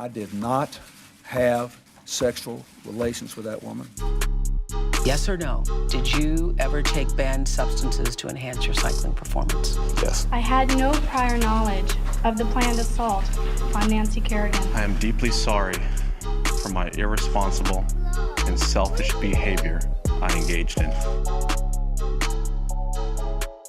I did not have sexual relations with that woman. Yes or no? Did you ever take banned substances to enhance your cycling performance? Yes. I had no prior knowledge of the planned assault on Nancy Kerrigan. I am deeply sorry for my irresponsible and selfish behavior I engaged in.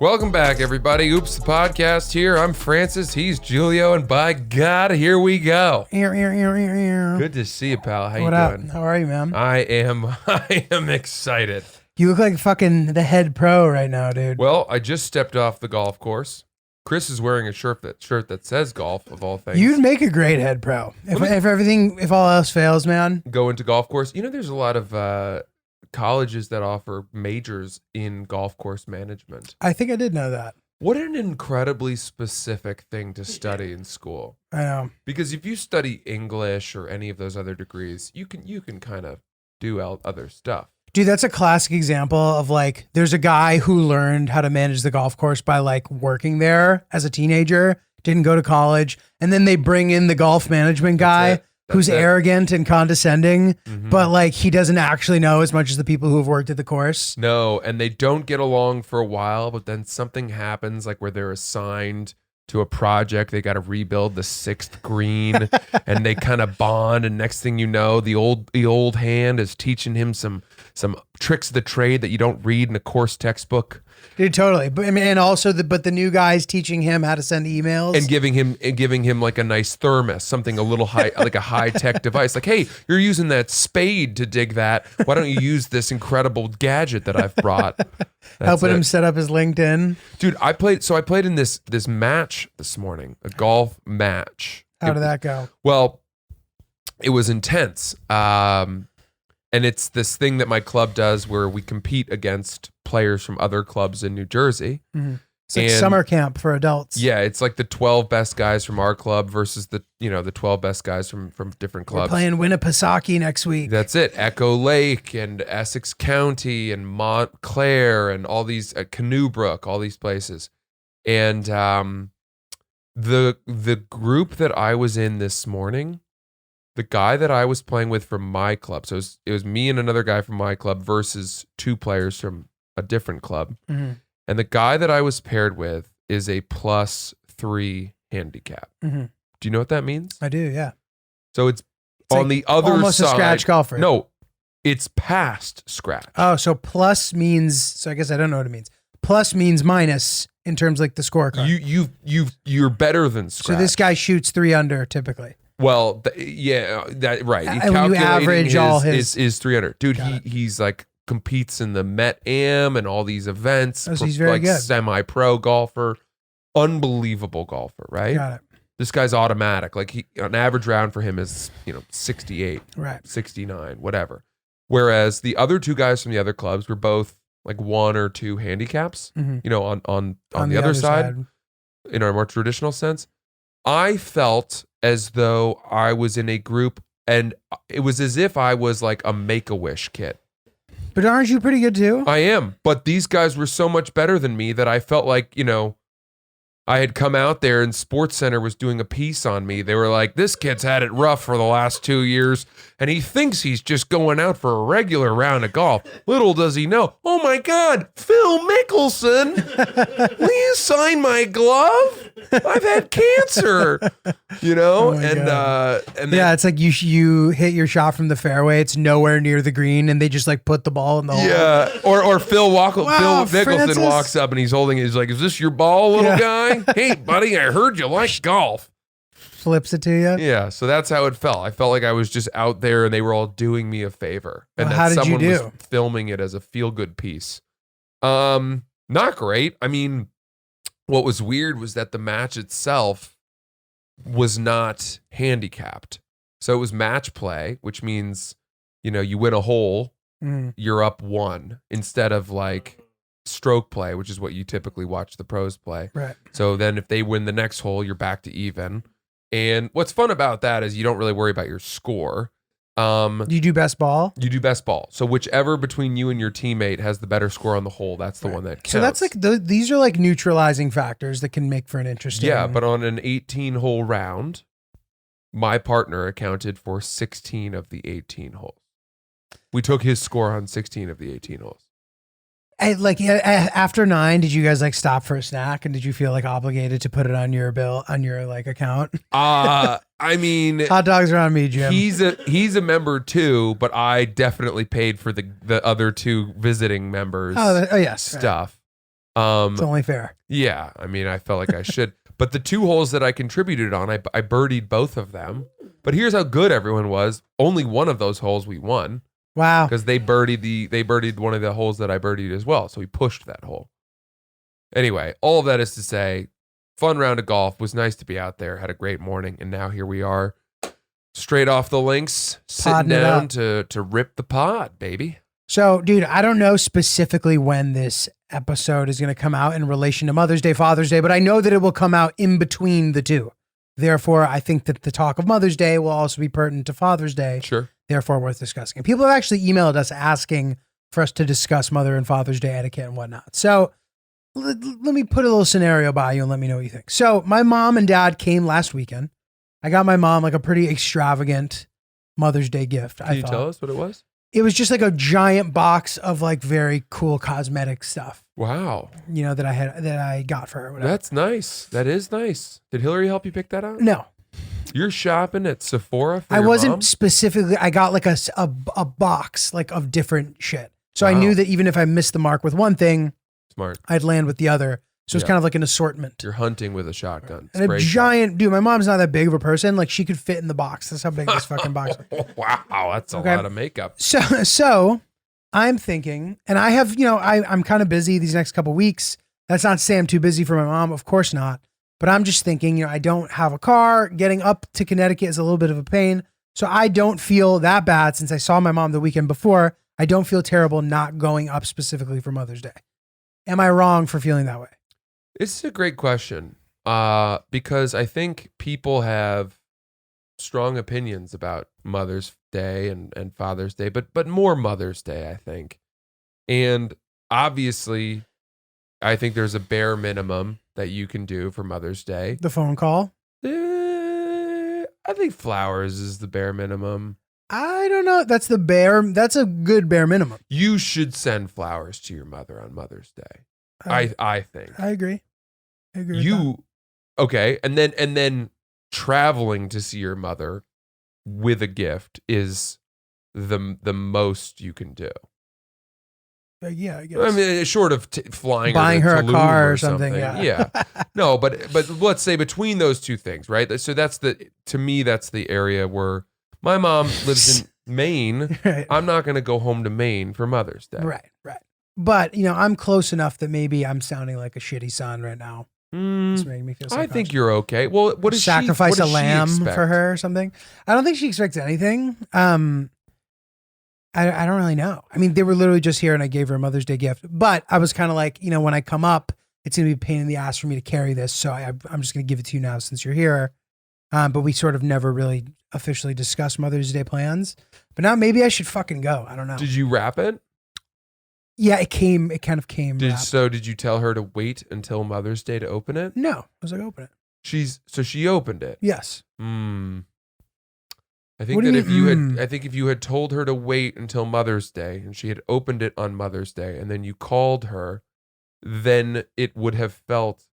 Welcome back, everybody. Oops, the podcast here. I'm Francis. He's Giulio, and by God, here we go. Good to see you, pal. How you doing? How are you, man? I am excited. You look like fucking the head pro right now, dude. Well, I just stepped off the golf course. Chris is wearing a shirt that says golf, of all things. You'd make a great head pro. If all else fails, man. Go into golf course. You know, there's a lot of colleges that offer majors in golf course management. I think I did know that. What an incredibly specific thing to study in school. I know. Because if you study English or any of those other degrees, you can kind of do other stuff. Dude, that's a classic example of like, there's a guy who learned how to manage the golf course by like working there as a teenager, didn't go to college, and then they bring in the golf management guy who's arrogant and condescending, but like he doesn't actually know as much as the people who have worked at the course. No, and they don't get along for a while, but then something happens like where they're assigned to a project. They got to rebuild the sixth green and they kind of bond. And next thing you know, the old hand is teaching him some tricks of the trade that you don't read in a course textbook. Dude, totally. But I mean, and also the new guy's teaching him how to send emails and giving him like a nice thermos, something a little high, like a high tech device. Like, hey, you're using that spade to dig that. Why don't you use this incredible gadget that I've brought? Helping him set up his LinkedIn. Dude, I played in this match this morning, a golf match. How did that go? Well, it was intense. And it's this thing that my club does where we compete against players from other clubs in New Jersey. Mm-hmm. It's like summer camp for adults. Yeah, it's like the 12 best guys from our club versus the 12 best guys from different clubs. We're playing Winnipesaukee next week. That's it. Echo Lake and Essex County and Montclair and all these Canoe Brook, all these places. And the group that I was in this morning, the guy that I was playing with from my club, so it was me and another guy from my club versus two players from a different club. Mm-hmm. And the guy that I was paired with is a +3 handicap. Mm-hmm. Do you know what that means? I do, yeah. So it's on like the other almost side. A scratch golfer. No, it's past scratch. Oh, so plus means, so I guess I don't know what it means. Plus means minus in terms like the scorecard. You're better than scratch. So this guy shoots 3 under typically. Well, right. He when you average all his is 300. Dude, he's like competes in the Met Am and all these events. Oh, so he's very like good. Semi-pro golfer, unbelievable golfer, right? Got it. This guy's automatic. Like an average round for him is 68, right, 69, whatever. Whereas the other two guys from the other clubs were both like 1 or 2 handicaps. Mm-hmm. On the other side, in our more traditional sense. I felt as though I was in a group and it was as if I was like a Make-A-Wish kid. But aren't you pretty good too? I am. But these guys were so much better than me that I felt like, I had come out there and SportsCenter was doing a piece on me. They were like, this kid's had it rough for the last 2 years, and he thinks he's just going out for a regular round of golf. Little does he know. Oh my God, Phil Mickelson, will you sign my glove? I've had cancer, Oh my and God. then, it's like you hit your shot from the fairway. It's nowhere near the green, and they just like put the ball in the hole. Yeah, or Phil Mickelson Francis. walks up and he's holding it. He's like, "Is this your ball, little guy? Hey, buddy, I heard you like golf." Flips it to you. Yeah, so that's how it felt. I felt like I was just out there and they were all doing me a favor. And Well, how did you someone do? was filming it as a feel-good piece. Not great. I mean, what was weird was that the match itself was not handicapped. So it was match play, which means, you win a hole, you're up 1, instead of like stroke play, which is what you typically watch the pros play. Right. So then if they win the next hole, you're back to even. And what's fun about that is you don't really worry about your score. You do best ball? You do best ball. So whichever between you and your teammate has the better score on the hole, that's the one that counts. So that's like, these are like neutralizing factors that can make for an interesting. Yeah, but on an 18-hole round, my partner accounted for 16 of the 18 holes. We took his score on 16 of the 18 holes. After 9, did you guys like stop for a snack, and did you feel like obligated to put it on your bill on your like account? I mean, Hot dogs are on me, Jim. he's a member too, but I definitely paid for the other 2 visiting members. Yes, Stuff. it's only fair. Yeah, I mean, I felt like I should. But the 2 holes that I contributed on, I birdied both of them. But here's how good everyone was. Only one of those holes we won. Wow. Because they birdied one of the holes that I birdied as well. So we pushed that hole. Anyway, all of that is to say, fun round of golf. Was nice to be out there. Had a great morning. And now here we are, straight off the links, sitting Podding it down up. to rip the pod, baby. So, dude, I don't know specifically when this episode is going to come out in relation to Mother's Day, Father's Day, but I know that it will come out in between the two. Therefore, I think that the talk of Mother's Day will also be pertinent to Father's Day. Sure. Therefore, worth discussing. And people have actually emailed us asking for us to discuss Mother and Father's Day etiquette and whatnot. So let me put a little scenario by you and let me know what you think. So my mom and dad came last weekend. I got my mom like a pretty extravagant Mother's Day gift. Can you tell us what it was? It was just like a giant box of like very cool cosmetic stuff, Wow. you know, that I got for her. Whatever. That's nice. That is nice. Did Hillary help you pick that out? No, You're shopping at Sephora for I your wasn't mom? specifically. I got like a box like of different shit. So I Wow. knew that even if I missed the mark with one thing, Smart. I'd land with the other. So it's Yeah. kind of like an assortment. You're hunting with a shotgun. And a Spray shot. giant, dude, my mom's not that big of a person. Like she could fit in the box. That's how big this fucking box is. Wow, that's a Okay. lot of makeup. So I'm thinking, and I have, you know, I'm kind of busy these next couple weeks. That's not to say I'm too busy for my mom. Of course not. But I'm just thinking, you know, I don't have a car. Getting up to Connecticut is a little bit of a pain. So I don't feel that bad since I saw my mom the weekend before. I don't feel terrible not going up specifically for Mother's Day. Am I wrong for feeling that way? It's a great question because I think people have strong opinions about Mother's Day and Father's Day, but more Mother's Day, I think. And obviously, I think there's a bare minimum that you can do for Mother's Day. The phone call? I think flowers is the bare minimum. I don't know. That's a good bare minimum. You should send flowers to your mother on Mother's Day. I think. I agree. I agree. with that. Okay, and then traveling to see your mother with a gift is the most you can do. Yeah, I guess. I mean, short of flying, Buying to her a Tulum car or something. Yeah. yeah. No, but let's say between those two things, right? So to me that's the area where my mom lives in Maine. Right. I'm not going to go home to Maine for Mother's Day. Right. But, you know, I'm close enough that maybe I'm sounding like a shitty son right now. It's making me feel I think self-conscious. you're okay. Well, what does Sacrifice she, what a does she lamb expect? for her or something. I don't think she expects anything. I don't really know. I mean, they were literally just here and I gave her a Mother's Day gift. But I was kind of like, you know, when I come up, it's going to be a pain in the ass for me to carry this. So I'm just going to give it to you now since you're here. But we sort of never really officially discussed Mother's Day plans. But now maybe I should fucking go. I don't know. Did you wrap it? Yeah, it kind of came. wrapped. Did you tell her to wait until Mother's Day to open it? No, I was like, open it. She opened it. Yes. I think What do that you if mean, you had told her to wait until Mother's Day and she had opened it on Mother's Day and then you called her, then it would have felt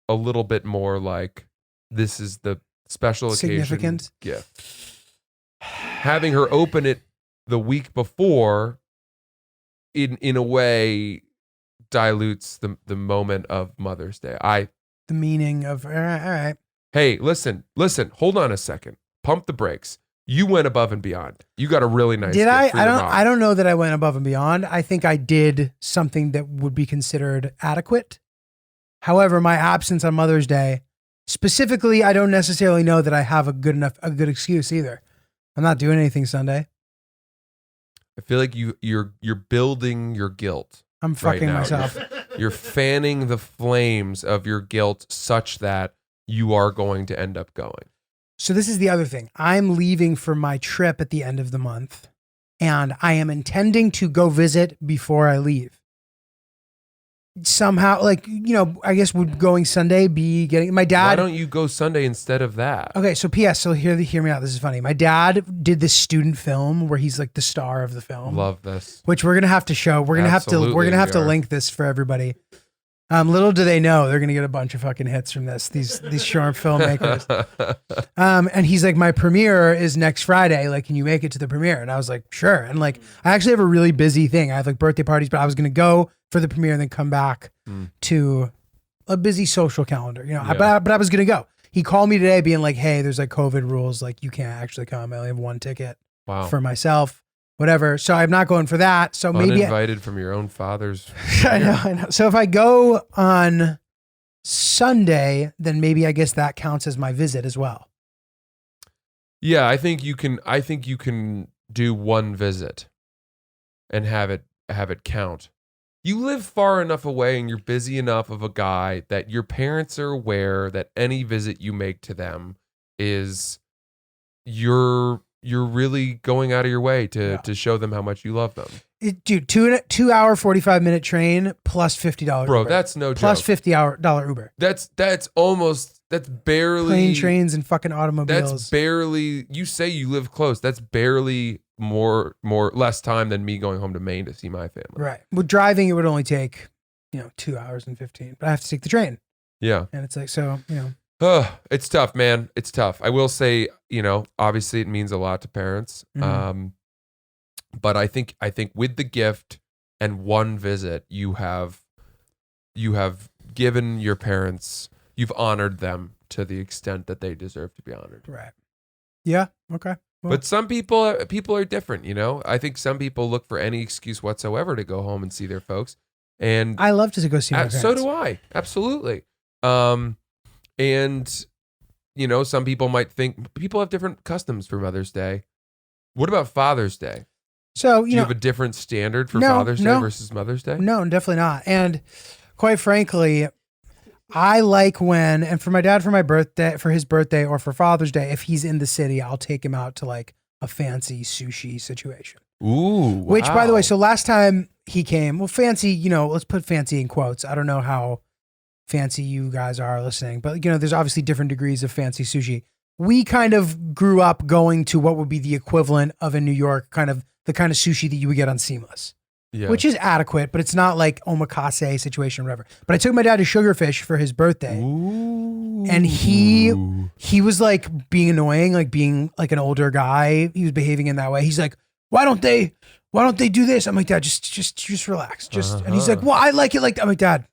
a little bit more like this is the special occasion Significant. gift. Having her open it the week before in a way dilutes the moment of Mother's Day. The meaning of, all right. Hey, listen, hold on a second. Pump the brakes. You went above and beyond. You got a really nice Did gift I? for your mom. I don't know that I went above and beyond. I think I did something that would be considered adequate. However, my absence on Mother's Day, specifically, I don't necessarily know that I have a good excuse either. I'm not doing anything Sunday. I feel like you're building your guilt. I'm fucking now. myself. You're fanning the flames of your guilt such that you are going to end up going. So this is the other thing. I'm leaving for my trip at the end of the month, and I am intending to go visit before I leave. somehow, like, I guess would going Sunday be getting my Why dad? don't you go Sunday instead of that? Okay, so P.S. So hear me out. This is funny. My dad did this student film where he's like the star of the film. Love this. Which we're gonna have to show. We're gonna have to Absolutely, link this for everybody. Little do they know they're gonna get a bunch of fucking hits from this. These short filmmakers. And he's like, my premiere is next Friday. Like, can you make it to the premiere? And I was like, sure. And like, I actually have a really busy thing. I have like birthday parties, but I was gonna go for the premiere and then come back to a busy social calendar. But I was gonna go. He called me today, being like, hey, there's like COVID rules. Like, you can't actually come. I only have one ticket for myself. Whatever. So I'm not going for that. So maybe uninvited from your own father's. I know. So if I go on Sunday, then maybe I guess that counts as my visit as well. Yeah, I think you can do one visit and have it count. You live far enough away and you're busy enough of a guy that your parents are aware that any visit you make to them is you're really going out of your way to show them how much you love them. Dude, 2 hour 45-minute train plus $50 Bro, Uber. that's no plus joke. $50 Uber. That's barely Plane, trains, and fucking automobiles. That's barely. You say you live close. That's barely less time than me going home to Maine to see my family. Right. With driving, it would only take 2 hours and 15. But I have to take the train. Yeah. And it's like so. It's tough, man. It's tough. I will say, obviously it means a lot to parents. Mm-hmm. But I think with the gift and one visit, you have given your parents, you've honored them to the extent that they deserve to be honored. Right. Yeah. Okay. Well, But some people are different, I think some people look for any excuse whatsoever to go home and see their folks. And I love to go see my parents. so do I. Absolutely. And some people might think people have different customs for Mother's Day. What about Father's Day? So, Do you have a different standard for Father's Day versus Mother's Day? No, definitely not. And quite frankly, I like when, and for my dad, for his birthday or for Father's Day, if he's in the city, I'll take him out to like a fancy sushi situation. Ooh, wow. Which, by the way, so last time he came, well, fancy, let's put fancy in quotes. I don't know how fancy you guys are listening, but there's obviously different degrees of fancy sushi. We kind of grew up going to what would be the equivalent of in New York, the kind of sushi that you would get on Seamless, which is adequate, but it's not like omakase situation or whatever. But I took my dad to Sugarfish for his birthday. Ooh. And he was like being annoying, like being like an older guy. He was behaving in that way. He's like, why don't they do this? I'm like, Dad, just relax. And he's like, well, I like it like that. I'm like, Dad,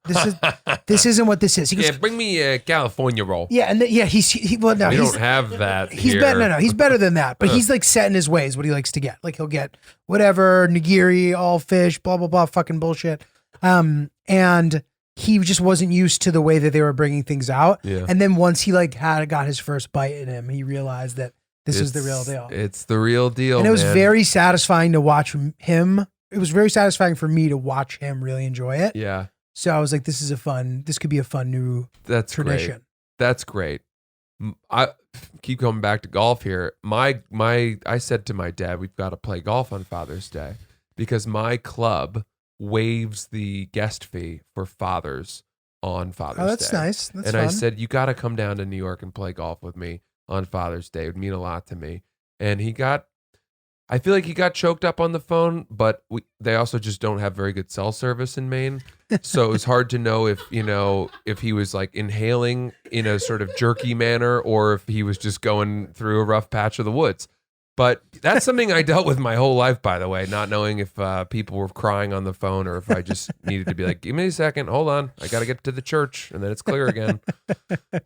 this isn't what this is. He goes, Bring me a California roll. yeah. And we don't have that He's here. better. No, he's better than that. But he's like set in his ways, what he likes to get. Like he'll get whatever, nigiri, all fish, blah, blah, blah, fucking bullshit. And he just wasn't used to the way that they were bringing things out. Yeah. And then once he like got his first bite in him, he realized that this is the real deal. It's the real deal. And it was man. very satisfying to watch him. It was very satisfying for me to watch him really enjoy it. Yeah. So I was like, this could be a fun new tradition. Great. That's great. I keep coming back to golf here. I said to my dad, we've got to play golf on Father's Day because my club waives the guest fee for fathers on Father's Day. Oh, that's nice. That's and fun. I said, you got to come down to New York and play golf with me on Father's Day. It would mean a lot to me. And I feel like he got choked up on the phone, but they also just don't have very good cell service in Maine. So it was hard to know if he was like inhaling in a sort of jerky manner or if he was just going through a rough patch of the woods. But that's something I dealt with my whole life, by the way, not knowing if people were crying on the phone or if I just needed to be like, give me a second, hold on. I got to get to the church and then it's clear again.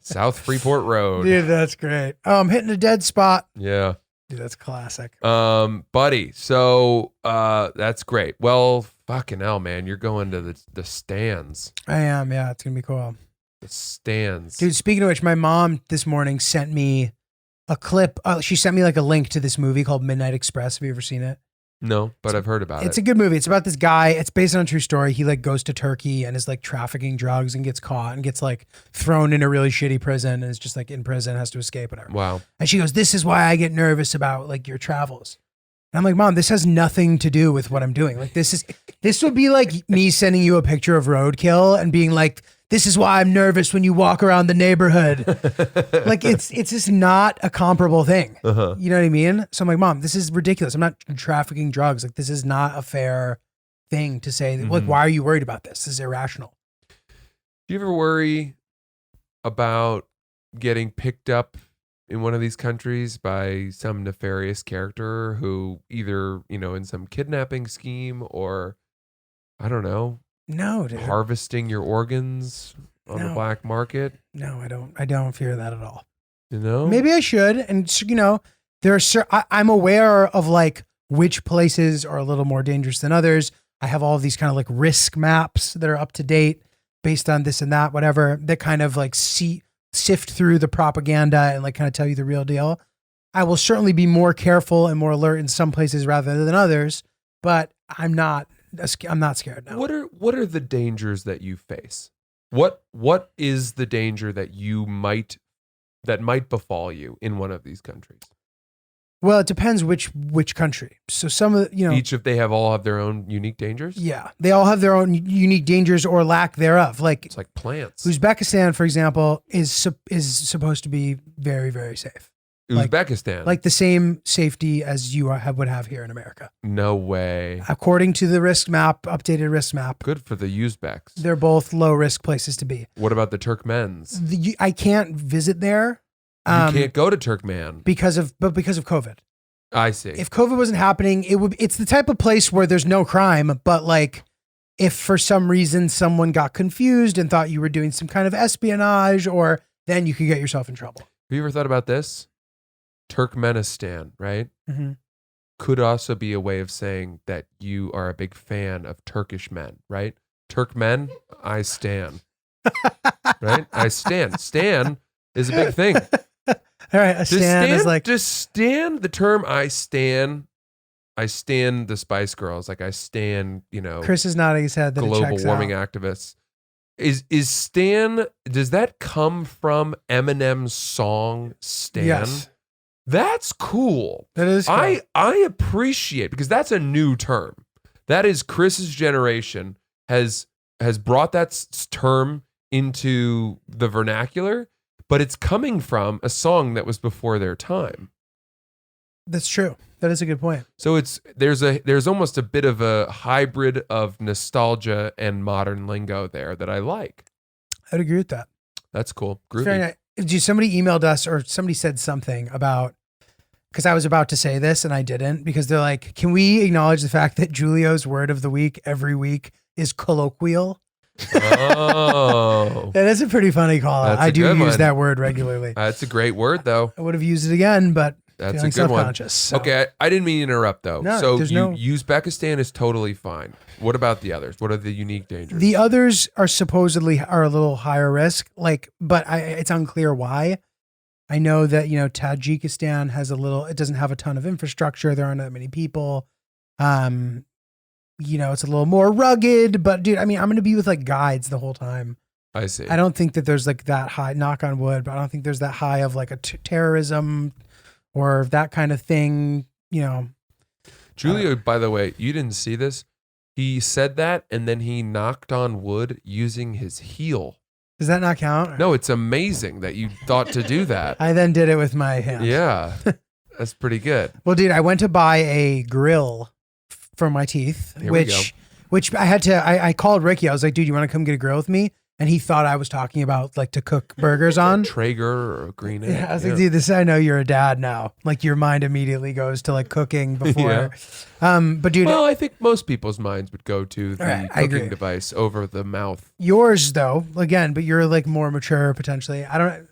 South Freeport Road. Dude, that's great. Oh, I'm hitting a dead spot. Yeah. Dude, that's classic. Buddy, so that's great. Well, fucking hell, man. You're going to the stands. I am, yeah. It's going to be cool. The stands. Dude, speaking of which, my mom this morning sent me a clip. She sent me like a link to this movie called Midnight Express. Have you ever seen it? No, but I've heard about it. It's a good movie. It's about this guy. It's based on a true story. He like goes to Turkey and is like trafficking drugs and gets caught and gets like thrown in a really shitty prison and is just like in prison, has to escape, whatever. Wow. And she goes, this is why I get nervous about like your travels. And I'm like, Mom, this has nothing to do with what I'm doing. Like this would be like me sending you a picture of roadkill and being like, this is why I'm nervous when you walk around the neighborhood. Like it's just not a comparable thing. Uh-huh. You know what I mean? So I'm like, Mom, this is ridiculous. I'm not trafficking drugs. Like this is not a fair thing to say. Like, why are you worried about this? This is irrational. Do you ever worry about getting picked up in one of these countries by some nefarious character who either, in some kidnapping scheme or, I don't know, No, dude. harvesting your organs on the black market? No, I don't fear that at all. Maybe I should. And I'm aware of like which places are a little more dangerous than others. I have all of these kind of like risk maps that are up to date based on this and that, whatever, that kind of like sift through the propaganda and like kind of tell you the real deal. I will certainly be more careful and more alert in some places rather than others, but I'm not scared now. What are the dangers that you face? What is the danger that might befall you in one of these countries? Well, it depends which country. So some of the, they all have their own unique dangers. Yeah, they all have their own unique dangers or lack thereof. Like it's like plants. Uzbekistan, for example, is supposed to be very, very safe. Uzbekistan, like the same safety as you would have here in America. No way. According to the updated risk map. Good for the Uzbeks. They're both low risk places to be. What about the Turkmens? I can't visit there. You can't go to Turkmen because of COVID. I see. If COVID wasn't happening, it's the type of place where there's no crime, but like if for some reason someone got confused and thought you were doing some kind of espionage, or then you could get yourself in trouble. Have you ever thought about this? Turkmenistan, right? Mm-hmm. Could also be a way of saying that you are a big fan of Turkish men, right? Turkmen, I stan. Right? I stan. Stan is a big thing. All right, a stan is like... Just stan, the term I stan the Spice Girls. Like I stan, Chris is nodding his head that global it checks warming out. activists. Is stan, does that come from Eminem's song Stan? Yes. That's cool. That is cool. I appreciate, because that's a new term. That is Chris's generation has brought that term into the vernacular, but it's coming from a song that was before their time. That's true. That is a good point. So there's almost a bit of a hybrid of nostalgia and modern lingo there that I like. I'd agree with that. That's cool. Groovy. Very nice. Somebody emailed us or somebody said something about, because I was about to say this and I didn't, because they're like, can we acknowledge the fact that Giulio's word of the week every week is colloquial? Oh. That is a pretty funny call out. I do use that word regularly. That's a great word, though. I would have used it again, but that's feeling a good one. So. Okay, I didn't mean to interrupt, though. No, so no... Uzbekistan is totally fine. What about the others? What are the unique dangers? The others are supposedly a little higher risk, but it's unclear why. I know that, Tajikistan has it doesn't have a ton of infrastructure. There aren't that many people. It's a little more rugged, but dude, I mean, I'm going to be with like guides the whole time. I see. I don't think that there's like that high, knock on wood, but I don't think there's that high of like a terrorism or that kind of thing, Giulio, by the way, you didn't see this. He said that and then he knocked on wood using his heel. Does that not count? No, it's amazing that you thought to do that. I then did it with my hand. Yeah, that's pretty good. Well, dude, I went to buy a grill for my teeth, which I had to, I called Ricky. I was like, dude, you want to come get a grill with me? And he thought I was talking about like to cook burgers on. Traeger or a green egg. Yeah, I was like, dude, I know you're a dad now. Like your mind immediately goes to like cooking before. But dude. Well, I think most people's minds would go to the cooking device over the mouth. Yours though, again, but you're like more mature potentially. I don't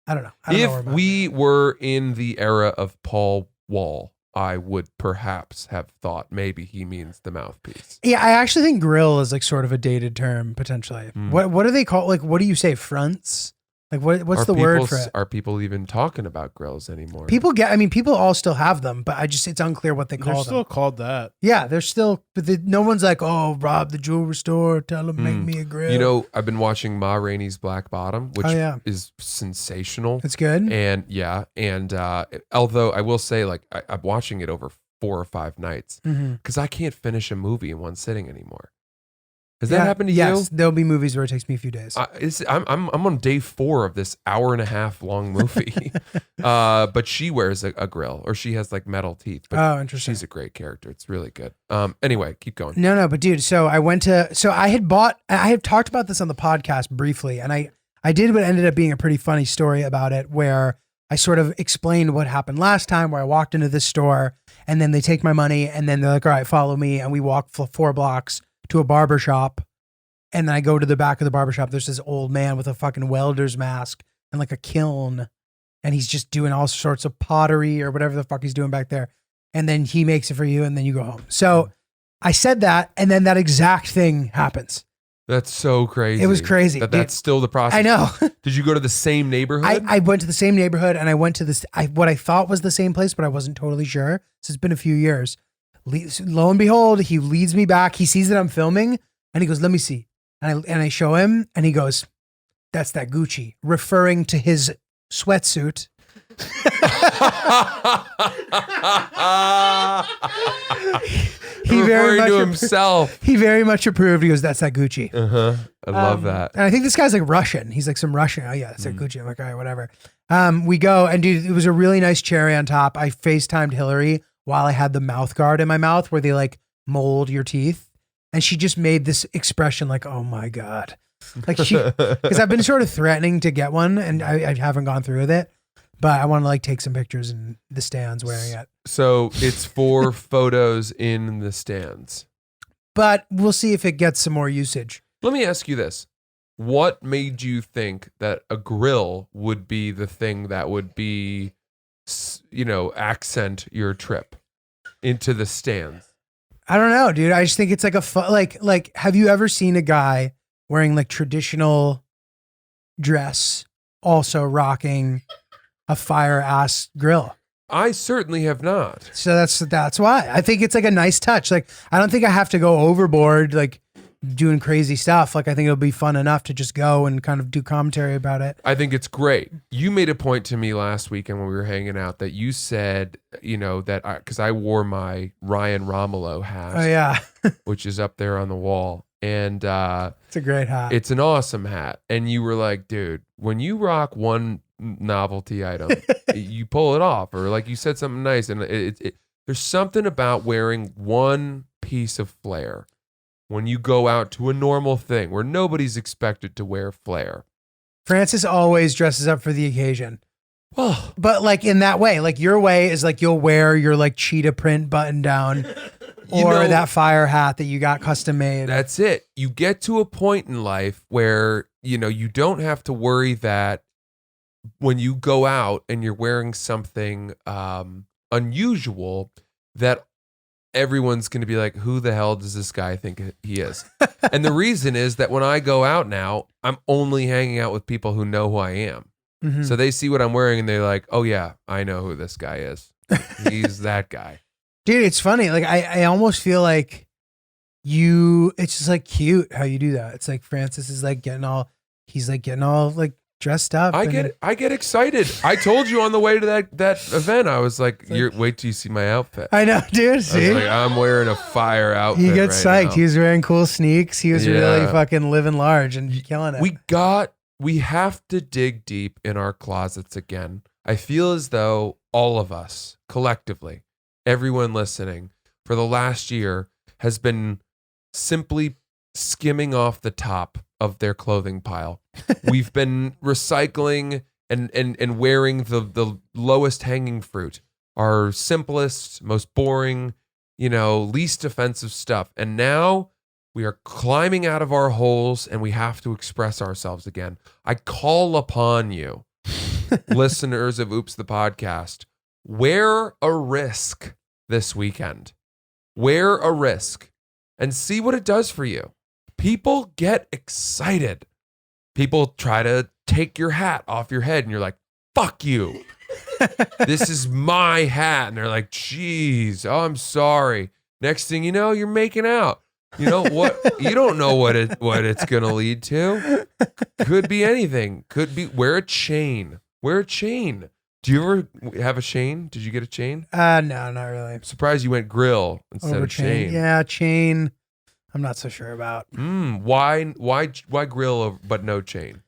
know. If we were in the era of Paul Wall, I would perhaps have thought maybe he means the mouthpiece. Yeah, I actually think grill is like sort of a dated term potentially. What do they call, like, what do you say, fronts? Like what's the word for it? Are people even talking about grills anymore? People all still have them, but it's unclear what they call them. They're still called that. Yeah, they're still, but no one's like, oh, Rob, the jewelry store, tell them make me a grill. I've been watching Ma Rainey's Black Bottom, which is sensational. It's good. And although I will say, like, I'm watching it over 4 or 5 nights Mhm. because I can't finish a movie in one sitting anymore. Has that happened to Yes, you? there'll be movies where it takes me a few days. I'm on day 4 of this hour-and-a-half long movie. But she wears a grill, or she has like metal teeth. But Oh, interesting. she's a great character. It's really good. Anyway, keep going. No, but dude, so I had talked about this on the podcast briefly, and I did what ended up being a pretty funny story about it, where I sort of explained what happened last time, where I walked into this store and then they take my money and then they're like, all right, follow me. And we walk 4 blocks to a barber shop. And then I go to the back of the barber shop. There's this old man with a fucking welder's mask and like a kiln. And he's just doing all sorts of pottery or whatever the fuck he's doing back there. And then he makes it for you and then you go home. So I said that, and then that exact thing happens. That's so crazy. It was crazy. That's still the process. I know. Did you go to the same neighborhood? I went to the same neighborhood, and I went to this, what I thought was the same place, but I wasn't totally sure. So it's been a few years. Lo and behold, he leads me back. He sees that I'm filming, and he goes, let me see. And I show him, and he goes, that's that Gucci, referring to his sweatsuit. Referring to himself. He very much approved. He goes, that's that Gucci. I love that. And I think this guy's like Russian. He's like some Russian. Oh yeah, that's like Gucci. I'm like, all right, whatever. We go, and dude, it was a really nice cherry on top. I FaceTimed Hillary while I had the mouth guard in my mouth where they like mold your teeth. And she just made this expression like, oh my God. Like because I've been sort of threatening to get one, and I haven't gone through with it. But I want to like take some pictures in the stands wearing it. So it's for photos in the stands. But we'll see if it gets some more usage. Let me ask you this. What made you think that a grill would be the thing that would be, accent your trip into the stands? I don't know, dude. I just think it's like a fun, like, have you ever seen a guy wearing like traditional dress, also rocking a fire ass grill? I certainly have not. So that's why I think it's like a nice touch. Like, I don't think I have to go overboard, like doing crazy stuff. Like, I think it'll be fun enough to just go and kind of do commentary about it. I think it's great. You made a point to me last weekend when we were hanging out that you said, that because I wore my Ryan Romulo hat. Oh yeah. Which is up there on the wall. And It's a great hat. it's an awesome hat. And you were like, dude, when you rock one novelty item, you pull it off. Or like you said something nice. And there's something about wearing one piece of flair when you go out to a normal thing where nobody's expected to wear flair. Francis always dresses up for the occasion. Well, But like in that way, like your way is like you'll wear your like cheetah print button down or that fire hat that you got custom made. that's it. You get to a point in life where, you don't have to worry that when you go out and you're wearing something unusual, that everyone's going to be like, who the hell does this guy think he is? And the reason is that when I go out now, I'm only hanging out with people who know who I am. Mhm. So they see what I'm wearing and they're like, oh yeah, I know who this guy is. He's that guy. Dude, it's funny. Like I almost feel like it's just like cute how you do that. It's like Francis is like he's getting all like dressed up. I get excited. I told you on the way to that event, I was like, wait till you see my outfit. I know, dude. I See? was like, I'm wearing a fire outfit. He gets right psyched. now. He was wearing cool sneaks. He was really Yeah. fucking living large and killing it. We have to dig deep in our closets again. I feel as though all of us collectively, everyone listening for the last year has been simply skimming off the top of their clothing pile. We've been recycling and wearing the lowest hanging fruit, our simplest, most boring, least offensive stuff. And now we are climbing out of our holes and we have to express ourselves again. I call upon you, listeners of Oops the Podcast, wear a risk this weekend. Wear a risk and see what it does for you. People get excited. People try to take your hat off your head and you're like, fuck you. This is my hat. And they're like, geez, oh, I'm sorry. Next thing you know, you're making out. You know what? You don't know what it's going to lead to. Could be anything. Could be wear a chain. Wear a chain. Do you ever have a chain? Did you get a chain? No, not really. I'm surprised you went grill instead Over of chain. Yeah, chain. I'm not so sure about. Why grill but no chain?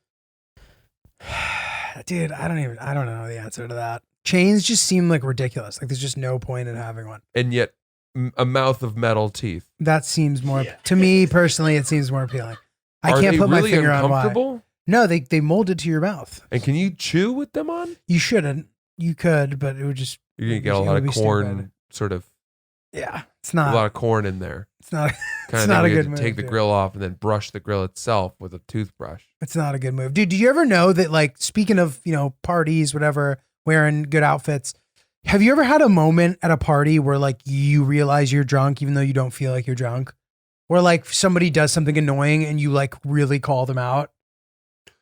Dude, I don't know the answer to that. Chains just seem like ridiculous. Like there's just no point in having one. And yet a mouth of metal teeth. That seems more, to me personally, it seems more appealing. I Are can't they put my really finger on why. uncomfortable? No, they mold it to your mouth. And can you chew with them on? You shouldn't. You could, but it would just. You're gonna it get a would lot of be corn, stupid. sort of Yeah, it's a not. lot of corn in there. It's not. Kind It's of not thing a where you good have move. to take the dude. grill off and then brush the grill itself with a toothbrush. It's not a good move, dude. Did you ever know that? Like, speaking of parties, whatever, wearing good outfits. Have you ever had a moment at a party where like you realize you're drunk even though you don't feel like you're drunk? Or like somebody does something annoying and you like really call them out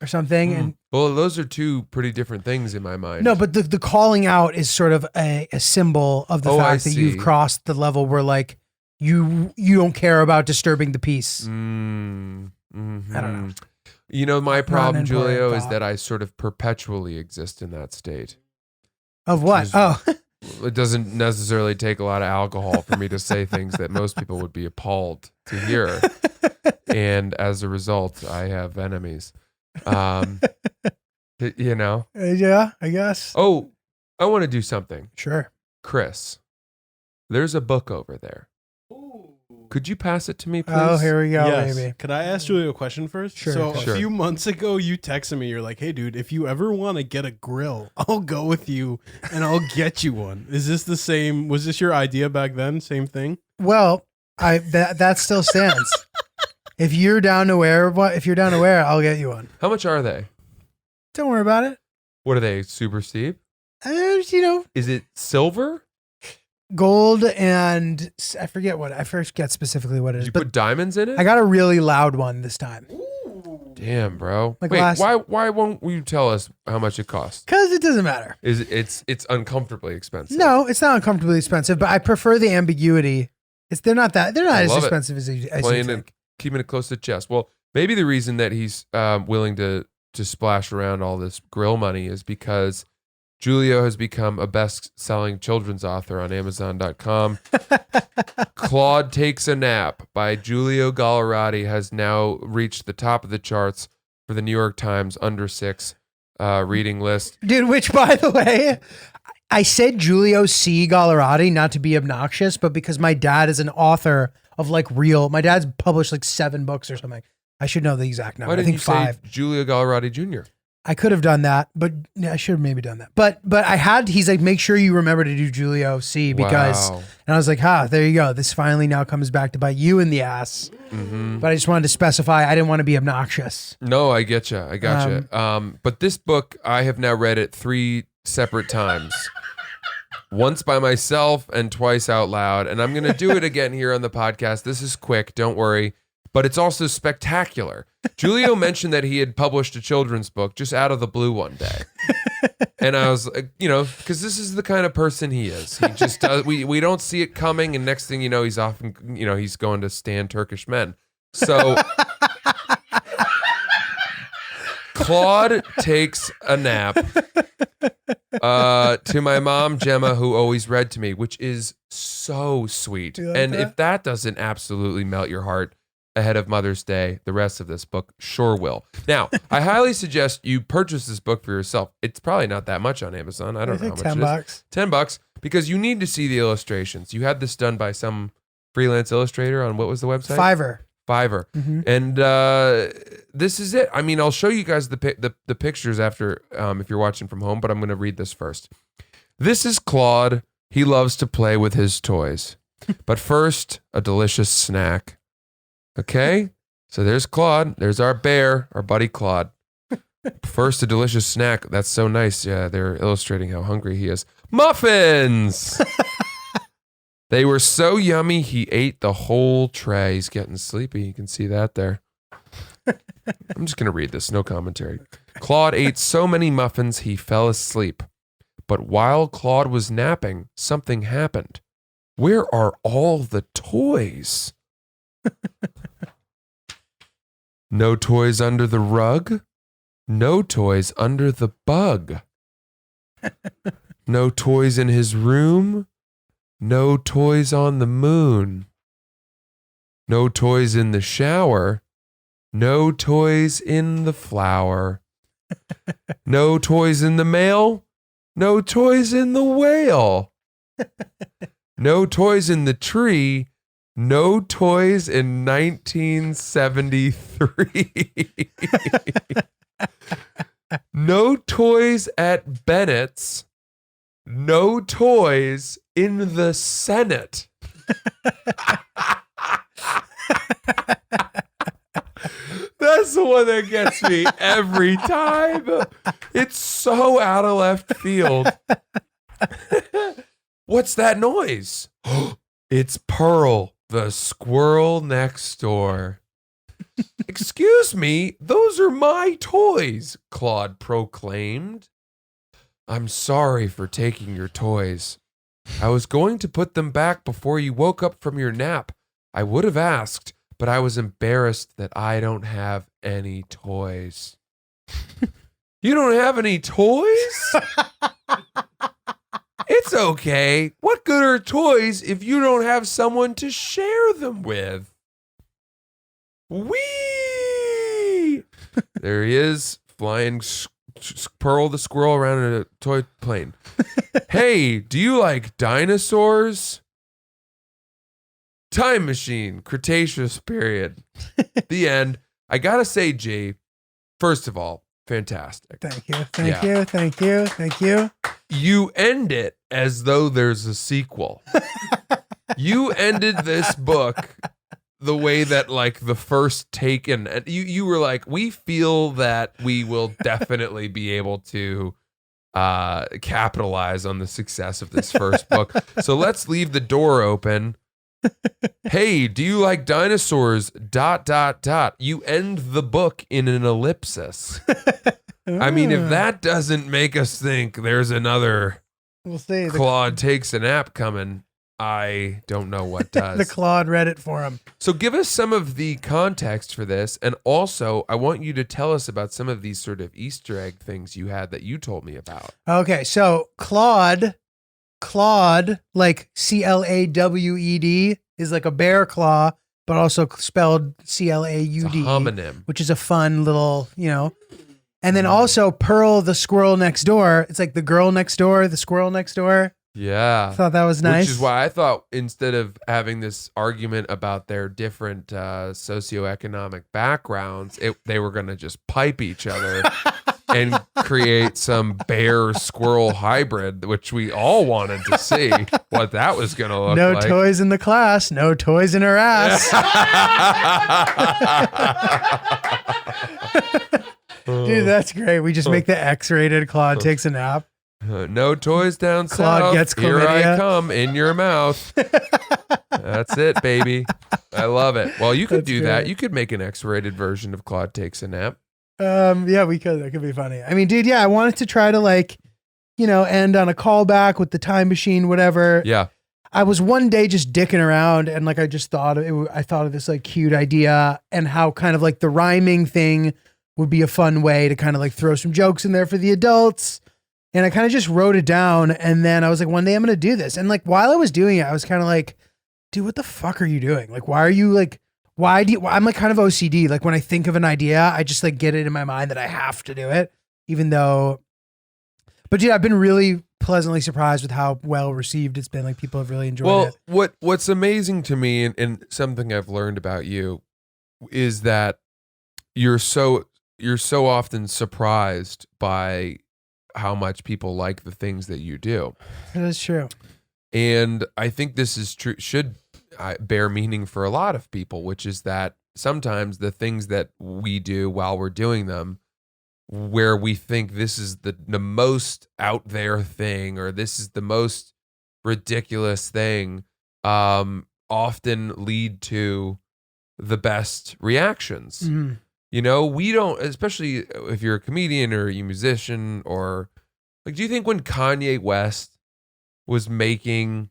or something? And Well, those are two pretty different things in my mind. no, but the calling out is sort of a symbol of the Oh, I fact that you've see. crossed the level where like you don't care about disturbing the peace. I don't know. My an problem, important Giulio, is thought. that I sort of perpetually exist in that state. Of what? Just- Oh, It doesn't necessarily take a lot of alcohol for me to say things that most people would be appalled to hear. And as a result, I have enemies. yeah, I guess. Oh, I want to do something. Sure. Chris, there's a book over there. Could you pass it to me, please? Oh, here we go, Yes. baby. Could I ask Giulio a question first? Sure. So Sure. a few months ago, you texted me. You're like, "Hey, dude, if you ever want to get a grill, I'll go with you and I'll get you one." Is this the same? Was this your idea back then? Same thing? Well, that still stands. If you're down to wear, I'll get you one. How much are they? Don't worry about it. What are they? Super steep? There's, Is it silver? gold and I forget specifically what it Did is, you but put diamonds in it? I got a really loud one this time. Damn, bro. Like Wait, last- why won't you tell us how much it costs? Cause it doesn't matter. It's uncomfortably expensive. No, it's not uncomfortably expensive, but I prefer the ambiguity. They're not as love it. expensive as you Playing think. it, keeping it close to the chest. Well, maybe the reason that he's willing to splash around all this grill money is because Giulio has become a best-selling children's author on Amazon.com. Claude Takes a Nap by Giulio Gallerati has now reached the top of the charts for the New York Times under 6 reading list. Dude, which by the way, I said Giulio C. Gallerati not to be obnoxious, but because my dad is an author of my dad's published like 7 books or something. I should know the exact number. Why I didn't think you say 5. Giulio Gallerati Jr.? I could have done that, but I should have maybe done that. But he's like, make sure you remember to do Giulio C because, Wow. and I was like, there you go. This finally now comes back to bite you in the ass. Mm-hmm. But I just wanted to specify, I didn't want to be obnoxious. No, I get you. I got you. But this book, I have now read it 3 separate times. Once by myself and twice out loud. And I'm going to do it again here on the podcast. This is quick. Don't worry. But it's also spectacular. Giulio mentioned that he had published a children's book just out of the blue one day. And I was like, because this is the kind of person he is. He just does, we don't see it coming. And next thing you know, he's often, he's going to stand Turkish men. So Claude Takes a Nap to my mom, Gemma, who always read to me, which is so sweet. You like And that? if that doesn't absolutely melt your heart ahead of Mother's Day, the rest of this book sure will. Now, I highly suggest you purchase this book for yourself. It's probably not that much on Amazon. I don't know how much it is. $10 because you need to see the illustrations. You had this done by some freelance illustrator on what was the website? Fiverr. Mhm. And this is it. I mean, I'll show you guys the pictures after if you're watching from home, but I'm going to read this first. This is Claude. He loves to play with his toys. But first, a delicious snack. Okay? So there's Claude. There's our bear, our buddy Claude. First, a delicious snack. That's so nice. Yeah, they're illustrating how hungry he is. Muffins! They were so yummy, he ate the whole tray. He's getting sleepy. You can see that there. I'm just going to read this, no commentary. Claude ate so many muffins, he fell asleep. But while Claude was napping, something happened. Where are all the toys? No toys under the rug. No toys under the bug. No toys in his room. No toys on the moon. No toys in the shower. No toys in the flower. No toys in the mail. No toys in the whale. No toys in the tree. No toys in 1973. No toys at Bennett's. No toys in the Senate. That's the one that gets me every time. It's so out of left field. What's that noise? It's Pearl, the squirrel next door. Excuse me, those are my toys, Claude proclaimed. I'm sorry for taking your toys. I was going to put them back before you woke up from your nap. I would have asked, but I was embarrassed that I don't have any toys. You don't have any toys? It's okay. What good are toys if you don't have someone to share them with? Whee! There he is, flying Pearl the squirrel around in a toy plane. Hey, do you like dinosaurs? Time machine, Cretaceous period. The end. I gotta say, G, first of all, fantastic. Thank you. You end it as though there's a sequel. You ended this book the way that like the first Taken, you were like, we feel that we will definitely be able to capitalize on the success of this first book. So let's leave the door open. Hey, do you like dinosaurs? ... You end the book in an ellipsis. I mean, if that doesn't make us think there's another We'll see. Claude takes a nap coming, I don't know what does. The Claude read it for him. So give us some of the context for this. And also, I want you to tell us about some of these sort of Easter egg things you had that you told me about. Okay, so Claude, like Clawed, is like a bear claw, but also spelled Claud, It's a homonym. which is a fun little, And then also Pearl, the squirrel next door. It's like the girl next door, the squirrel next door. Yeah. I thought that was nice. Which is why I thought instead of having this argument about their different socioeconomic backgrounds, they were going to just pipe each other and create some bear squirrel hybrid, which we all wanted to see what that was going to look no like. toys in the class, no toys in her ass. Dude, that's great. We just make the X-rated Claude takes a nap. No toys down Claude south. gets Here chlamydia. I come in your mouth. That's it, baby. I love it. Well, you could That's do that. great. You could make an X-rated version of Claude Takes a Nap. Yeah, we could. That could be funny. I mean, dude, yeah, I wanted to try to end on a callback with the time machine, whatever. Yeah. I was one day just dicking around and I just thought I thought of this cute idea and how kind of the rhyming thing would be a fun way to kind of throw some jokes in there for the adults. And I kind of just wrote it down. And then I was like, one day I'm going to do this. And while I was doing it, I was kind of like, dude, what the fuck are you doing? Why are you I'm kind of OCD. When I think of an idea, I just get it in my mind that I have to do it, even though, but dude, I've been really pleasantly surprised with how well received it's been. People have really enjoyed it. What's amazing to me and something I've learned about you is that you're so often surprised by how much people like the things that you do. That is true. And I think this is true, should bear meaning for a lot of people, which is that sometimes the things that we do while we're doing them, where we think this is the most out there thing, or this is the most ridiculous thing, often lead to the best reactions. Mhm. We don't, especially if you're a comedian or a musician, or do you think when Kanye West was making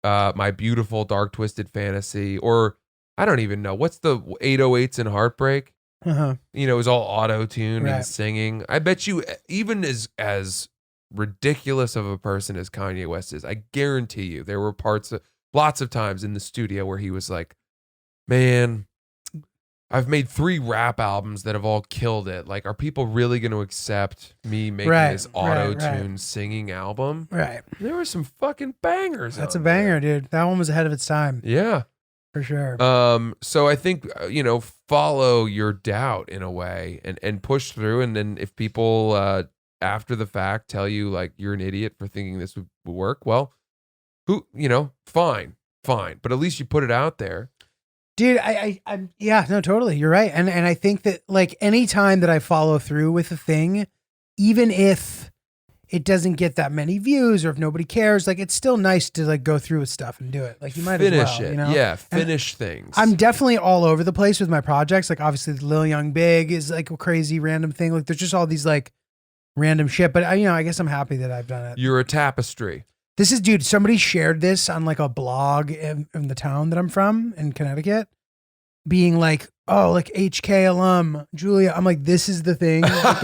My Beautiful Dark Twisted Fantasy, or I don't even know, what's the 808s and Heartbreak? Uh-huh. It was all auto-tuned Right. and singing. I bet you even as ridiculous of a person as Kanye West is, I guarantee you there were lots of times in the studio where he was like, man, I've made 3 rap albums that have all killed it. Like, are people really going to accept me making this auto-tune singing album? Right. There were some fucking bangers. That's a banger, dude. That one was ahead of its time. Yeah. For sure. So I think, follow your doubt in a way and push through. And then if people, after the fact tell you like you're an idiot for thinking this would work, well, fine. But at least you put it out there. Dude, yeah, no, totally. You're right. And I think that like any time that I follow through with a thing, even if it doesn't get that many views or if nobody cares, like it's still nice to like go through with stuff and do it. Like you might finish as well, it. Yeah, finish things. I'm definitely all over the place with my projects. Like obviously Lil Young Big is like a crazy random thing. Like there's just all these like random shit. But I guess I'm happy that I've done it. You're a tapestry. This is, dude, somebody shared this on like a blog in the town that I'm from in Connecticut, being like, oh, like HK alum, Giulio. I'm like, this is the thing that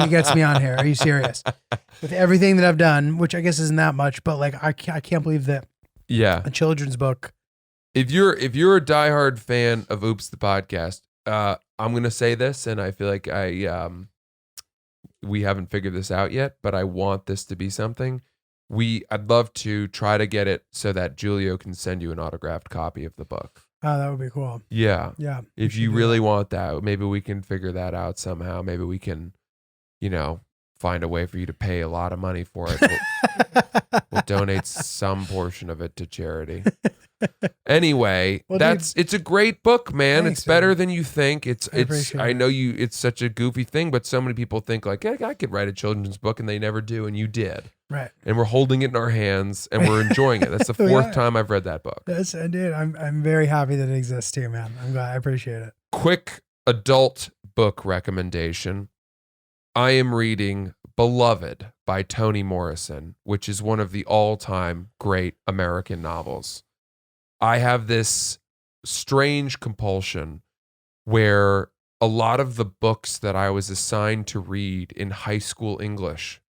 gets me on here. Are you serious? With everything that I've done, which I guess isn't that much, but like, I can't believe that. Yeah. A children's book. If you're a diehard fan of Oops the podcast, I'm going to say this, and I feel like we haven't figured this out yet, but I want this to be something. I'd love to try to get it so that Giulio can send you an autographed copy of the book. Oh, that would be cool. Yeah. Yeah. If you really want that, maybe we can figure that out somehow. Maybe we can, find a way for you to pay a lot of money for it. We'll donate some portion of it to charity. Anyway, Well, it's a great book, man. Thanks, it's better man. than you think. I know it's such a goofy thing, but so many people think like, hey, I could write a children's book, and they never do, and you did. Right. And we're holding it in our hands and we're enjoying it. That's the 4th time I've read that book. Dude, I'm very happy that it exists too, man. I'm glad. I appreciate it. Quick adult book recommendation. I am reading Beloved by Toni Morrison, which is one of the all-time great American novels. I have this strange compulsion where a lot of the books that I was assigned to read in high school English,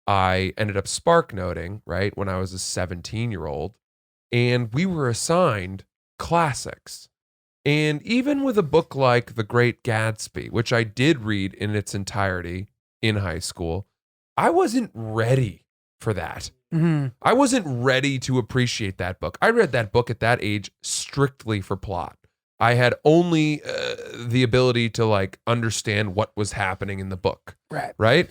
I ended up spark noting, right, when I was a 17-year-old, and we were assigned classics. And even with a book like The Great Gatsby, which I did read in its entirety in high school, I wasn't ready for that. Mm-hmm. I wasn't ready to appreciate that book. I read that book at that age strictly for plot. I had only the ability to like understand what was happening in the book. Right?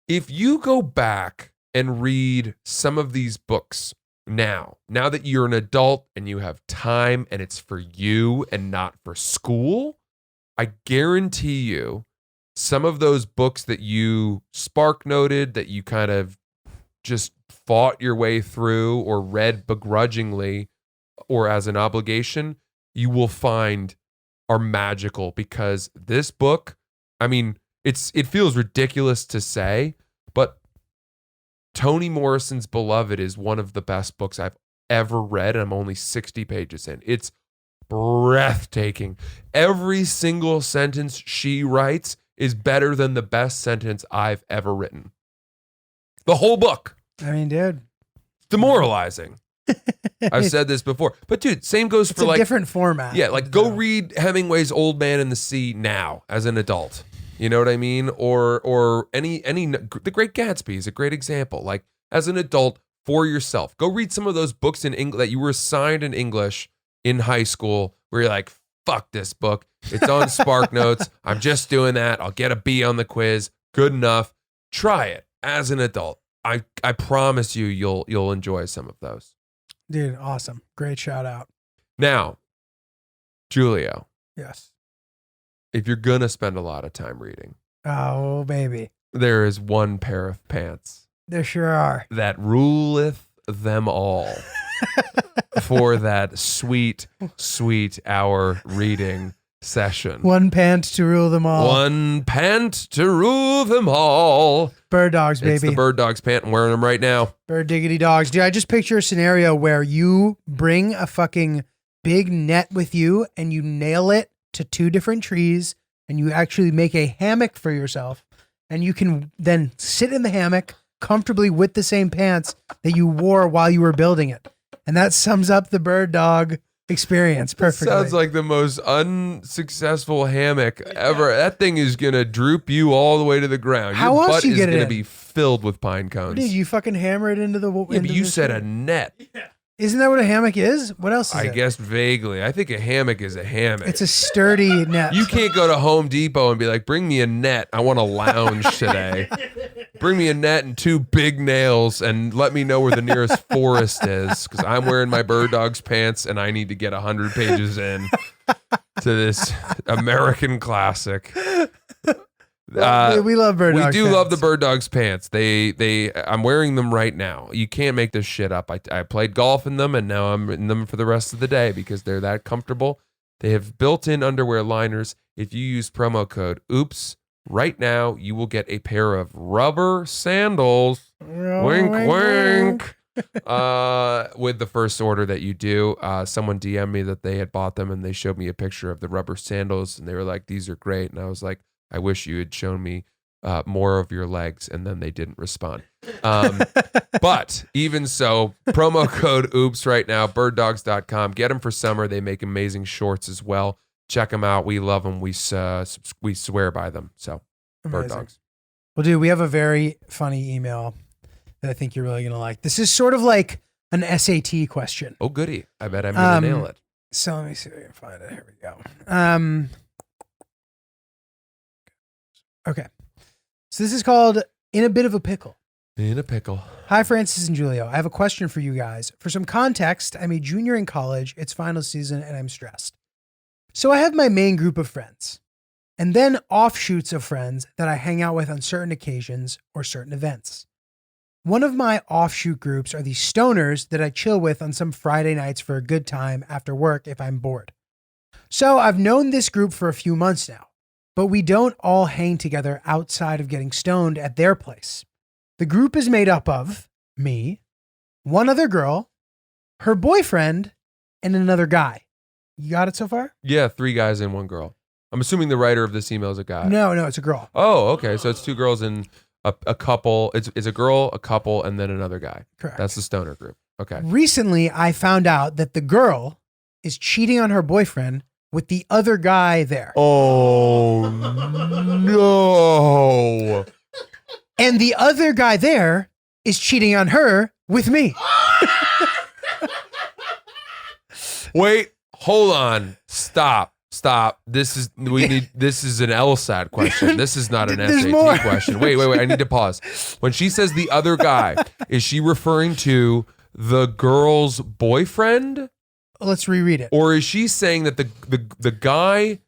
If you go back and read some of these books now that you're an adult and you have time and it's for you and not for school, I guarantee you some of those books that you spark noted, that you kind of just fought your way through or read begrudgingly or as an obligation, you will find are magical, because this book, I mean, it feels ridiculous to say, but Toni Morrison's Beloved is one of the best books I've ever read, and I'm only 60 pages in. It's breathtaking. Every single sentence she writes is better than the best sentence I've ever written. The whole book. I mean, dude. It's demoralizing. I've said this before. But dude, same goes It's for a like different format. Yeah, like go read Hemingway's Old Man and the Sea now as an adult. You know what I mean? Or any The Great Gatsby is a great example. Like as an adult for yourself. Go read some of those books in English that you were assigned in English in high school where you're like, fuck this book. It's on Spark Notes. I'm just doing that. I'll get a B on the quiz. Good enough. Try it as an adult. I promise you you'll enjoy some of those. Dude, awesome. Great shout out. Now, Giulio. Yes. If you're going to spend a lot of time reading. Oh, baby. There is one pair of pants. There sure are. That ruleth them all for that sweet, sweet hour reading session. One pant to rule them all. One pant to rule them all. Bird dogs, baby. It's the Bird Dogs pant. I'm wearing them right now. Bird diggity dogs. Dude, I just picture a scenario where you bring a fucking big net with you and you nail it to 2 different trees and you actually make a hammock for yourself and you can then sit in the hammock comfortably with the same pants that you wore while you were building it. And that sums up the bird dog experience perfectly. Sounds like the most unsuccessful hammock ever. That thing is gonna droop you all the way to the ground. How Your else butt do you is get it gonna in? be filled with pine cones. Dude, you fucking hammer it into the. Yeah, but into you the said a thing. net. Isn't that what a hammock is? What else is I it? guess vaguely. I think a hammock is a hammock. It's a sturdy net. You can't go to Home Depot and be like, bring me a net. I want to lounge today. Bring me a net and 2 big nails and let me know where the nearest forest is because I'm wearing my bird dog's pants and I need to get 100 pages in to this American classic. We love bird We dogs. do love the bird dogs pants. I'm wearing them right now. You can't make this shit up. I played golf in them and now I'm in them for the rest of the day because they're that comfortable. They have built-in underwear liners. If you use promo code OOPS right now, you will get a pair of rubber sandals. Wink, wink. With the first order that you do. Someone DM'd me that they had bought them and they showed me a picture of the rubber sandals and they were like, these are great. And I was like, I wish you had shown me more of your legs, and then they didn't respond. But even so, promo code OOPS right now, birddogs.com. Get them for summer. They make amazing shorts as well. Check them out. We love them. We swear by them. So, bird Amazing. dogs. Well, dude, we have a very funny email that I think you're really going to like. This is sort of like an SAT question. Oh, goody. I bet I'm going to nail it. So let me see if I can find it. Here we go. Okay. So this is called In a Bit of a Pickle. In a pickle. Hi, Francis and Giulio. I have a question for you guys. For some context, I'm a junior in college. It's final season and I'm stressed. So I have my main group of friends and then offshoots of friends that I hang out with on certain occasions or certain events. One of my offshoot groups are these stoners that I chill with on some Friday nights for a good time after work if I'm bored. So I've known this group for a few months now, but we don't all hang together outside of getting stoned at their place. The group is made up of me, one other girl, her boyfriend, and another guy. You got it so far? Yeah, 3 guys and 1 girl. I'm assuming the writer of this email is a guy. No, it's a girl. Oh, okay. So it's 2 girls and a couple. It's a girl, a couple, and then another guy. Correct. That's the stoner group. Okay. Recently, I found out that the girl is cheating on her boyfriend with the other guy there. Oh, no. And the other guy there is cheating on her with me. Wait, hold on. Stop. This is an LSAT question. This is not an There's SAT more. question. Wait. I need to pause. When she says the other guy, is she referring to the girl's boyfriend? Let's reread it. Or is she saying that the guy,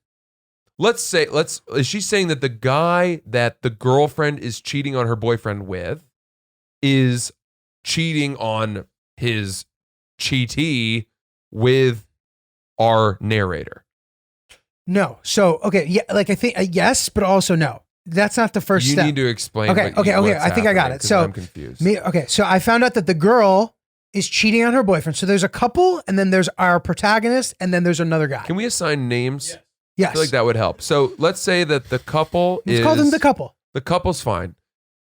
is she saying that the guy that the girlfriend is cheating on her boyfriend with is cheating on his cheatee with our narrator? No. So, okay. Yeah. Like I think, yes, but also no. That's not the first You step. need to explain. Okay. what's I think I got happening, it. 'cause So I'm confused. So I found out that the girl is cheating on her boyfriend. So there's a couple and then there's our protagonist and then there's anher guy. Can we assign names? Yes. I feel like that would help. So let's say that the couple Let's is. call them the couple. The couple's fine.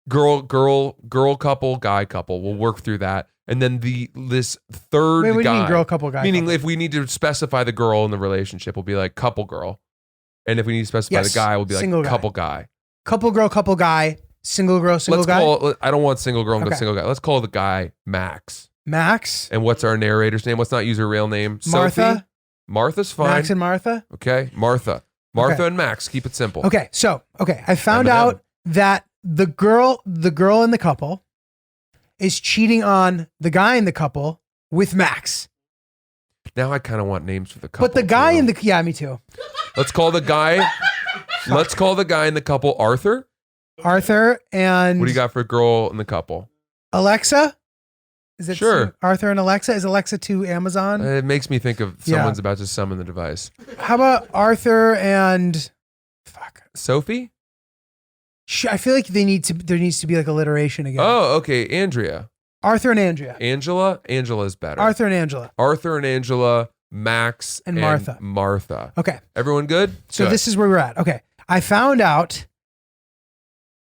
Girl couple, guy couple. We'll work through that. And then this third Wait, what do guy. you mean girl, couple, guy? Meaning, couple? if we need to specify the girl in the relationship, we'll be like couple girl. And if we need to specify Yes, the guy, we'll be like single guy. couple guy. Couple girl, couple guy, single girl, single Let's guy. call. I don't want single girl and Okay. single guy. Let's call the guy Max. Max, And what's our narrator's name? Let's not use her real name. Martha. Sophie? Martha's fine. Max and Martha. Okay, Martha. Okay. And Max. Keep it simple. Okay, so I found M&M. out that the girl in the couple is cheating on the guy in the couple with Max. Now I kind of want names for the couple. But the guy too. in the yeah, me too. Let's call the guy. Let's call the guy in the couple Arthur. Arthur and What do you got for girl in the couple? Alexa. Is it Sure. Arthur and Alexa? Is Alexa to Amazon? It makes me think of Yeah. someone's about to summon the device. How about Arthur and Sophie? I feel like there needs to be like alliteration again. Oh, okay. Andrea. Arthur and Andrea. Angela. Angela's better. Arthur and Angela. Arthur and Angela. Max And Martha. Martha. Okay. Everyone good? So Good. this is where we're at. Okay. I found out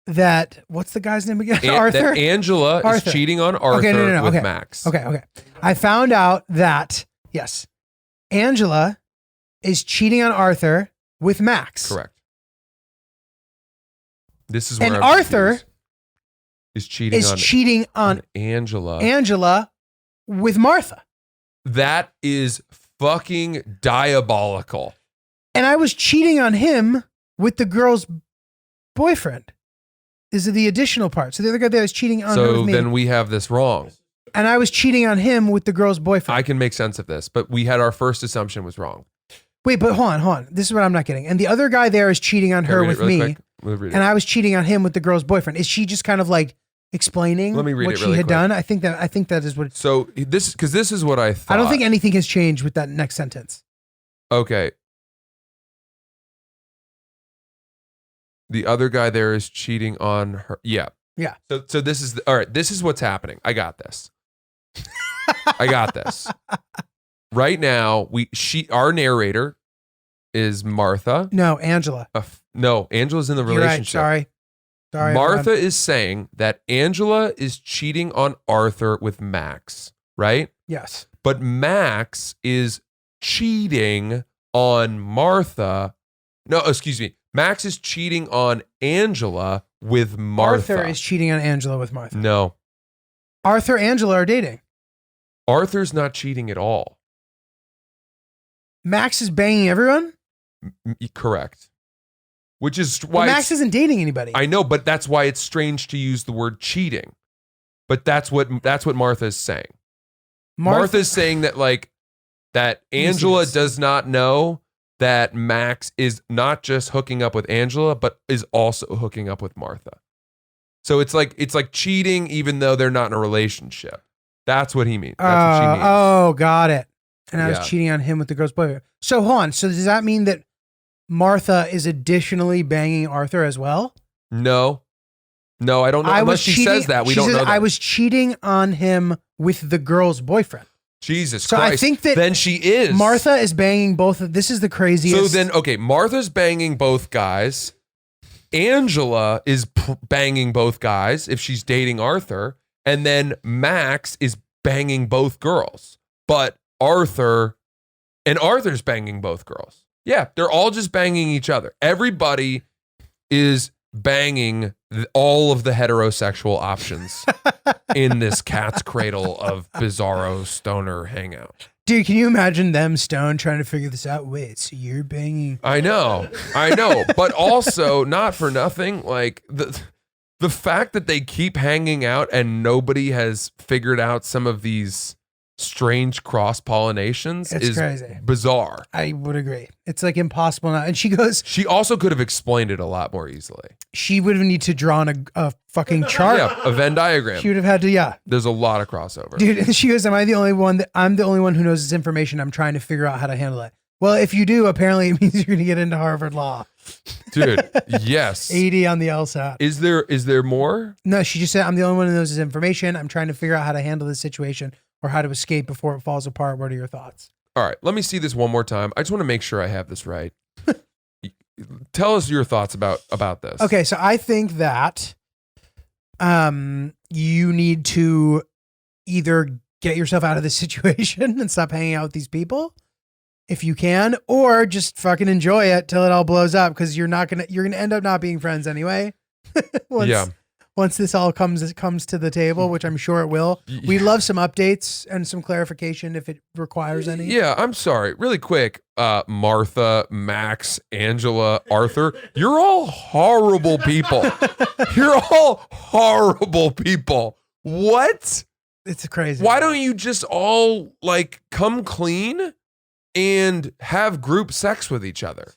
that what's the guy's name again? That Arthur. Angela Arthur. is cheating on Arthur with okay. Max. Okay. I found out that yes, Angela is cheating on Arthur with Max. Correct. This is where And I'm Arthur confused. is cheating cheating on Angela. Angela with Martha. That is fucking diabolical. And I was cheating on him with the girl's boyfriend. Is the additional part. So the other guy there is cheating on her So with me. then we have this wrong. And I was cheating on him with the girl's boyfriend. I can make sense of this, but we had our first assumption was wrong. Wait, but hold on. This is what I'm not getting. And the other guy there is cheating on Can I her read it with really me. quick? We'll read it. And I was cheating on him with the girl's boyfriend. Is she just kind of like explaining Let me read what it she really had quick. done? I think that is what So this is what I thought. I don't think anything has changed with that next sentence. Okay. The other guy there is cheating on her. Yeah. Yeah. So this is all right. This is what's happening. I got this. I got this. Right now, our narrator is Martha. No, Angela. No, Angela's in the You're right. relationship. Sorry. Martha is saying that Angela is cheating on Arthur with Max, right? Yes. But Max is cheating on Martha. No, excuse me. Max is cheating on Angela with Martha. Arthur is cheating on Angela with Martha. No, Arthur and Angela are dating. Arthur's not cheating at all. Max is banging everyone. Correct. Which is But why Max isn't dating anybody. I know, but that's why it's strange to use the word cheating. But that's what Martha is saying. Martha's saying that that me see Angela this. does not know that Max is not just hooking up with Angela, but is also hooking up with Martha. So it's like cheating, even though they're not in a relationship. That's what he means. That's what she means. Oh, got it. And I Yeah. was cheating on him with the girl's boyfriend. So hold on. So does that mean that Martha is additionally banging Arthur as well? No, I don't know. Unless she says that, we don't know that. I was cheating on him with the girl's boyfriend. Jesus So Christ. I think that then she is. Martha is banging both of. This is the craziest. So then, okay, Martha's banging both guys. Angela is banging both guys if she's dating Arthur. And then Max is banging both girls. But Arthur's banging both girls. Yeah, they're all just banging each other. Everybody is banging all of the heterosexual options in this cat's cradle of bizarro stoner hangout. Dude, can you imagine them stoned trying to figure this out? Wait, so you're banging? I know. But also, not for nothing, like the fact that they keep hanging out and nobody has figured out some of these strange cross-pollinations It's is crazy. bizarre. I would agree. It's like impossible now. And she goes, She also could have explained it a lot more easily. she would have need to draw on a fucking chart. Yeah, a Venn diagram. She would have had to, yeah. There's a lot of crossover. Dude, and she goes, I'm the only one who knows this information. I'm trying to figure out how to handle it. Well, if you do, apparently it means you're going to get into Harvard Law. Dude, yes. 80 on the LSAT. Is there more? No, she just said, I'm the only one who knows this information. I'm trying to figure out how to handle this situation or how to escape before it falls apart. What are your thoughts? All right, let me see this one more time. I just want to make sure I have this right. Tell us your thoughts about this. Okay, so I think that you need to either get yourself out of this situation and stop hanging out with these people if you can, or just fucking enjoy it till it all blows up, because you're gonna end up not being friends anyway. Once this all comes to the table, which I'm sure it will. We'd love some updates and some clarification if it requires any. Yeah, I'm sorry. Really quick, Martha, Max, Angela, Arthur, you're all horrible people. You're all horrible people. What? It's crazy. Why don't you just all come clean and have group sex with each other?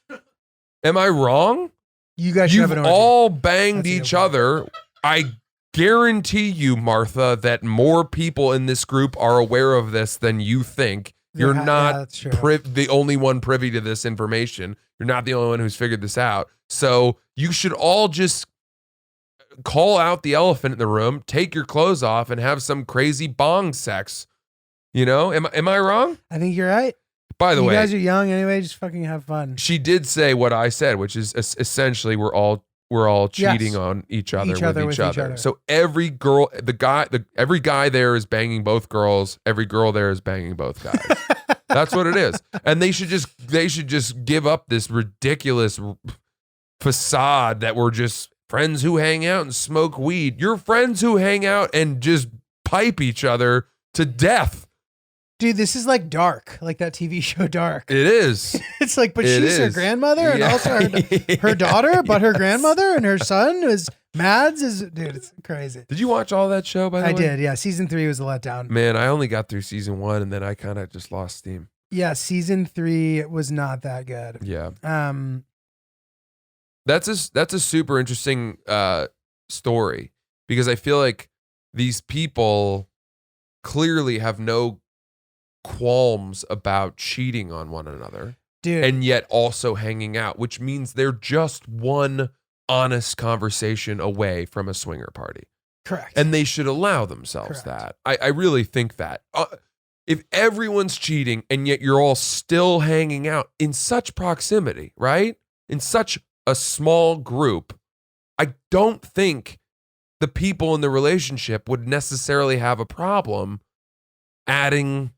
Am I wrong? You guys should have You've an orgy. all banged That's a good each point. other. I guarantee you, Martha, that more people in this group are aware of this than you think. You're Yeah, not that's true. the only one privy to this information. You're not the only one who's figured this out. So you should all just call out the elephant in the room, take your clothes off, and have some crazy bong sex. You know, am I wrong? I think you're right. By the You way, guys are young anyway. Just fucking have fun. she did say what I said, which is essentially we're all were all cheating Yes. on each other Each with other each with each other. other. So every girl, every guy there is banging both girls. Every girl there is banging both guys. That's what it is. And they should just give up this ridiculous facade that we're just friends who hang out and smoke weed. You're friends who hang out and just pipe each other to death. Dude, this is like Dark, like that TV show Dark. It is. It's like, but It she's her is. grandmother and Yeah. also her daughter, but her grandmother and her son is Mads is, dude, it's crazy. Did you watch all that show, by the way? I did, yeah. Season 3 was a letdown. Man, I only got through season 1 and then I kind of just lost steam. Yeah, season 3 was not that good. Yeah. Um, That's a super interesting story because I feel like these people clearly have no qualms about cheating on one another dude, and yet also hanging out, which means they're just one honest conversation away from a swinger party. correct. And they should allow themselves Correct. that. I really think that. If everyone's cheating and yet you're all still hanging out in such proximity, right? In such a small group, I don't think the people in the relationship would necessarily have a problem adding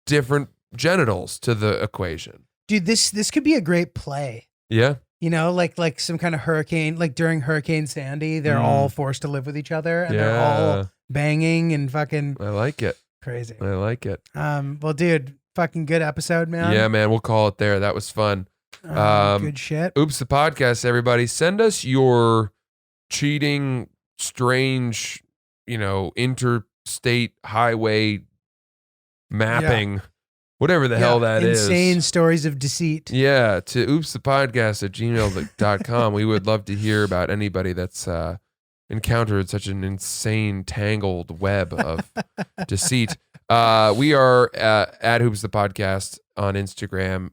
different genitals to the equation. Dude, this could be a great play. Yeah. You know, like some kind of hurricane, like during Hurricane Sandy, they're all forced to live with each other and they're all banging and fucking I like it. crazy. I like it. Well, dude, fucking good episode, man. Yeah, man, we'll call it there. That was fun. Good shit. Oops, the podcast, everybody. Send us your cheating, strange, interstate highway mapping, whatever the hell that is. Insane stories of deceit. Yeah, to oopsthepodcast@gmail.com. We would love to hear about anybody that's encountered such an insane, tangled web of deceit. We are at Hoops the Podcast on Instagram.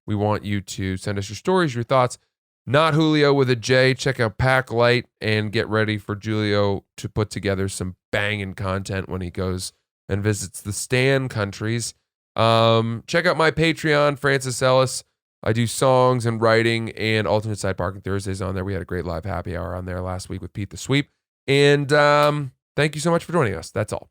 We want you to send us your stories, your thoughts. Not Julio with a J. Check out Pack Light and get ready for Giulio to put together some banging content when he goes and visits the Stan countries. Check out my Patreon, Francis Ellis. I do songs and writing and Alternate Side Parking Thursdays on there. We had a great live happy hour on there last week with Pete the Sweep. And thank you so much for joining us. That's all.